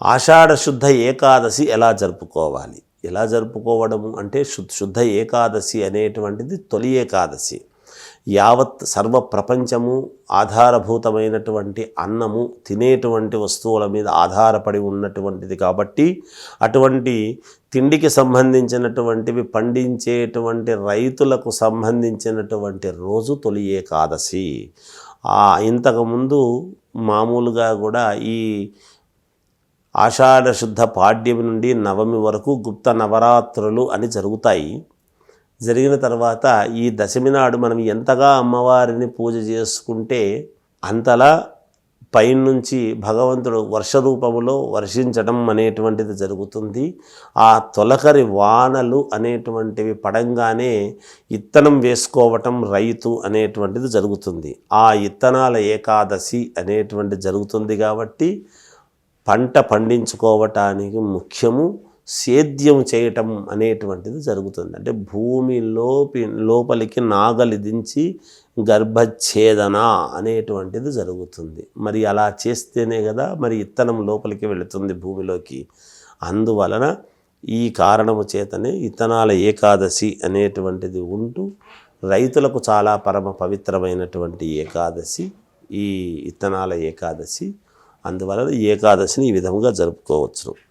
ఆషాఢ శుద్ధ ఏకాదశి ఎలా జరుపుకోవాలి? ఎలా జరుపుకోవడము అంటే శుద్ధ ఏకాదశి అనేటువంటిది తొలి ఏకాదశి. యావత్ సర్వ ప్రపంచము ఆధారభూతమైనటువంటి అన్నము తినేటువంటి వస్తువుల మీద ఆధారపడి ఉన్నటువంటిది కాబట్టి అటువంటి తిండికి సంబంధించినటువంటివి పండించేటువంటి రైతులకు సంబంధించినటువంటి రోజు తొలి ఏకాదశి. ఇంతకుముందు మామూలుగా కూడా ఈ ఆషాఢ శుద్ధ పాడ్యమి నుండి నవమి వరకు గుప్త నవరాత్రులు అని జరుగుతాయి. జరిగిన తర్వాత ఈ దశమి నాడు మనం ఎంతగా అమ్మవారిని పూజ చేసుకుంటే అంతలా పైనుంచి భగవంతుడు వర్ష రూపములో వర్షించడం అనేటువంటిది జరుగుతుంది. ఆ తొలకరి వానలు అనేటువంటివి పడంగానే ఇత్తనం వేసుకోవటం రైతు అనేటువంటిది జరుగుతుంది. ఆ ఇత్తనాల ఏకాదశి అనేటువంటిది జరుగుతుంది కాబట్టి పంట పండించుకోవటానికి ముఖ్యము సేద్యం చేయటం అనేటువంటిది జరుగుతుంది. అంటే భూమి లోపలికి నాగలి దించి గర్భఛేదన అనేటువంటిది జరుగుతుంది. మరి అలా చేస్తేనే కదా మరి ఇత్తనం లోపలికి వెళుతుంది భూమిలోకి. అందువలన ఈ కారణము చేతనే ఇత్తనాల ఏకాదశి అనేటువంటిది ఉంటూ రైతులకు చాలా పరమ పవిత్రమైనటువంటి ఏకాదశి ఈ ఇత్తనాల ఏకాదశి. అందువలన ఏకాదశిని ఈ విధంగా జరుపుకోవచ్చు.